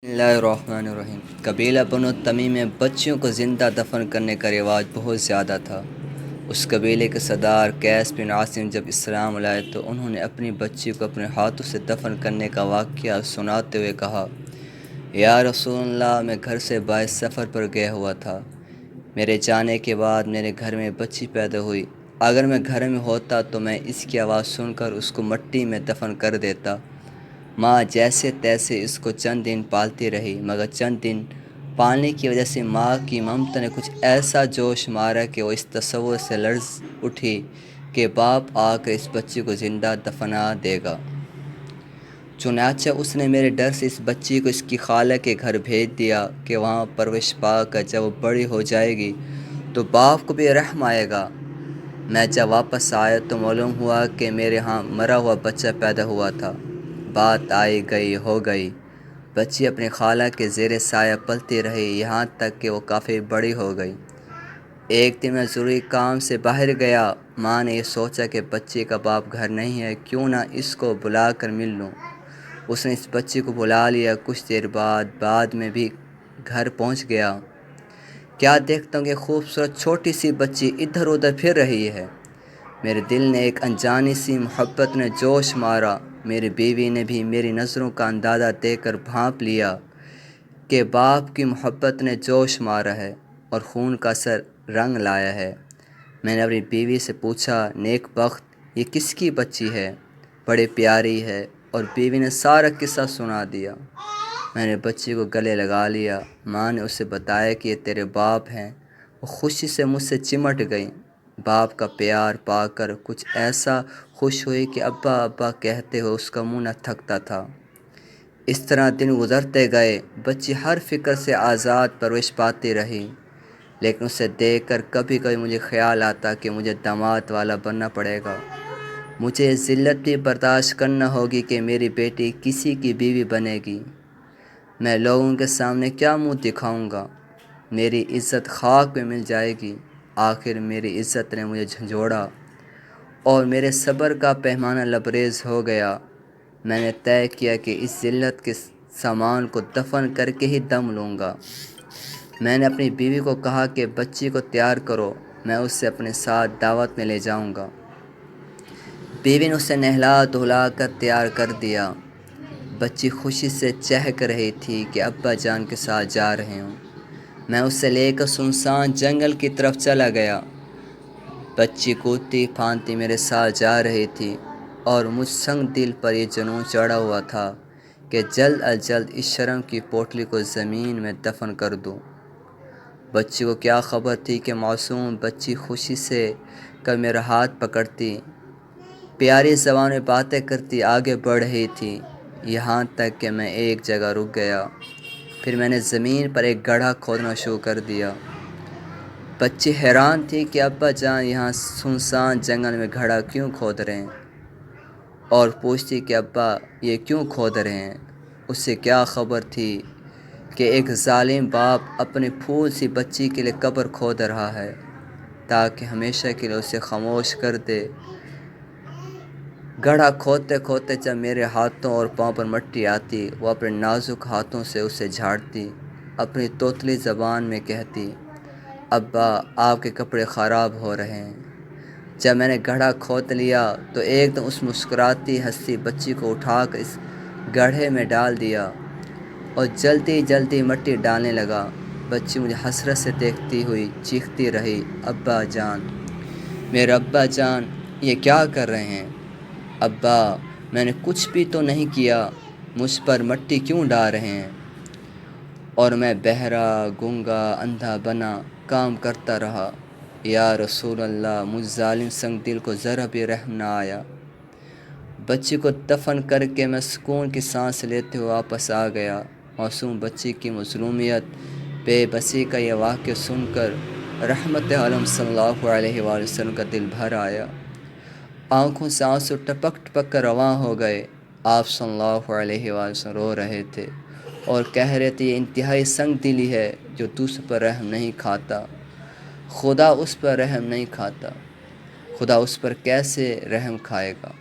بسم اللہ الرحمن الرحیم۔ قبیلہ بنو تمیم میں بچیوں کو زندہ دفن کرنے کا رواج بہت زیادہ تھا۔ اس قبیلے کے سردار قیس بن عاصم جب اسلام لائے تو انہوں نے اپنی بچی کو اپنے ہاتھوں سے دفن کرنے کا واقعہ سناتے ہوئے کہا، یا رسول اللہ، میں گھر سے باہر سفر پر گیا ہوا تھا۔ میرے جانے کے بعد میرے گھر میں بچی پیدا ہوئی۔ اگر میں گھر میں ہوتا تو میں اس کی آواز سن کر اس کو مٹی میں دفن کر دیتا۔ ماں جیسے تیسے اس کو چند دن پالتی رہی، مگر چند دن پالنے کی وجہ سے ماں کی ممتا نے کچھ ایسا جوش مارا کہ وہ اس تصور سے لرز اٹھی کہ باپ آ کر اس بچی کو زندہ دفنا دے گا۔ چنانچہ اس نے میرے ڈر سے اس بچی کو اس کی خالہ کے گھر بھیج دیا کہ وہاں پرورش پا کر جب وہ بڑی ہو جائے گی تو باپ کو بھی رحم آئے گا۔ میں جب واپس آیا تو معلوم ہوا کہ میرے ہاں مرا ہوا بچہ پیدا ہوا تھا۔ بات آئی گئی ہو گئی، بچی اپنی خالہ کے زیر سایہ پلتی رہی یہاں تک کہ وہ کافی بڑی ہو گئی۔ ایک دن میں ضروری کام سے باہر گیا۔ ماں نے یہ سوچا کہ بچی کا باپ گھر نہیں ہے، کیوں نہ اس کو بلا کر مل لوں۔ اس نے اس بچی کو بلا لیا۔ کچھ دیر بعد میں بھی گھر پہنچ گیا۔ کیا دیکھتا ہوں کہ خوبصورت چھوٹی سی بچی ادھر ادھر پھر رہی ہے۔ میرے دل نے ایک انجانی سی محبت نے جوش مارا۔ میری بیوی نے بھی میری نظروں کا اندازہ دے کر بھانپ لیا کہ باپ کی محبت نے جوش مارا ہے اور خون کا اثر رنگ لایا ہے۔ میں نے اپنی بیوی سے پوچھا، نیک بخت، یہ کس کی بچی ہے؟ بڑی پیاری ہے۔ اور بیوی نے سارا قصہ سنا دیا۔ میں نے بچی کو گلے لگا لیا۔ ماں نے اسے بتایا کہ یہ تیرے باپ ہیں۔ وہ خوشی سے مجھ سے چمٹ گئی۔ باپ کا پیار پا کر کچھ ایسا خوش ہوئی کہ ابا ابا کہتے ہوئے اس کا منہ نہ تھکتا تھا۔ اس طرح دن گزرتے گئے۔ بچی ہر فکر سے آزاد پرورش پاتی رہی، لیکن اسے دیکھ کر کبھی کبھی مجھے خیال آتا کہ مجھے داماد والا بننا پڑے گا۔ مجھے یہ ذلت بھی برداشت کرنا ہوگی کہ میری بیٹی کسی کی بیوی بنے گی۔ میں لوگوں کے سامنے کیا منہ دکھاؤں گا؟ میری عزت خاک میں مل جائے گی۔ آخر میری عزت نے مجھے جھنجھوڑا اور میرے صبر کا پیمانہ لبریز ہو گیا۔ میں نے طے کیا کہ اس ذلت کے سامان کو دفن کر کے ہی دم لوں گا۔ میں نے اپنی بیوی کو کہا کہ بچی کو تیار کرو، میں اسے اپنے ساتھ دعوت میں لے جاؤں گا۔ بیوی نے اسے نہلا دھلا کر تیار کر دیا۔ بچی خوشی سے چہک رہی تھی کہ ابا جان کے ساتھ جا رہے ہوں۔ میں اسے لے کر سنسان جنگل کی طرف چلا گیا۔ بچی کودتی پھاندتی میرے ساتھ جا رہی تھی اور مجھ سنگ دل پر یہ جنون چڑھا ہوا تھا کہ جلد از جلد اس شرم کی پوٹلی کو زمین میں دفن کر دوں۔ بچی کو کیا خبر تھی کہ معصوم بچی خوشی سے کب میرا ہاتھ پکڑتی، پیاری زبان میں باتیں کرتی آگے بڑھ رہی تھی، یہاں تک کہ میں ایک جگہ رک گیا۔ پھر میں نے زمین پر ایک گڑھا کھودنا شروع کر دیا۔ بچی حیران تھی کہ ابا جان یہاں سنسان جنگل میں گڑھا کیوں کھود رہے ہیں، اور پوچھتی کہ ابا یہ کیوں کھود رہے ہیں۔ اسے کیا خبر تھی کہ ایک ظالم باپ اپنی پھول سی بچی کے لیے قبر کھود رہا ہے تاکہ ہمیشہ کے لیے اسے خاموش کر دے۔ گڑھا کھودتے کھودتے جب میرے ہاتھوں اور پاؤں پر مٹی آتی، وہ اپنے نازک ہاتھوں سے اسے جھاڑتی، اپنی توتلی زبان میں کہتی، ابا آپ کے کپڑے خراب ہو رہے ہیں۔ جب میں نے گڑھا کھود لیا تو ایک دم اس مسکراتی ہنستی بچی کو اٹھا کر اس گڑھے میں ڈال دیا اور جلدی جلدی مٹی ڈالنے لگا۔ بچی مجھے حسرت سے دیکھتی ہوئی چیختی رہی، ابا جان، میرے ابا جان، یہ کیا کر رہے ہیں؟ ابا، میں نے کچھ بھی تو نہیں کیا، مجھ پر مٹی کیوں ڈال رہے ہیں؟ اور میں بہرا گونگا اندھا بنا کام کرتا رہا۔ یا رسول اللہ، مجھ ظالم سنگ دل کو ذرا بھی رحم نہ آیا۔ بچی کو دفن کر کے میں سکون کی سانس لیتے ہوئے واپس آ گیا۔ معصوم بچی کی مظلومیت، بے بسی کا یہ واقعہ سن کر رحمت عالم صلی اللہ علیہ وآلہ وسلم کا دل بھر آیا۔ آنکھوں سے آنسو ٹپک ٹپک کر رواں ہو گئے۔ آپ صلی اللہ علیہ وآلہ وسلم رو رہے تھے اور کہہ رہے تھے، یہ انتہائی سنگ دلی ہے جو دوسروں پر رحم نہیں کھاتا۔ خدا اس پر رحم نہیں کھاتا، خدا اس پر کیسے رحم کھائے گا؟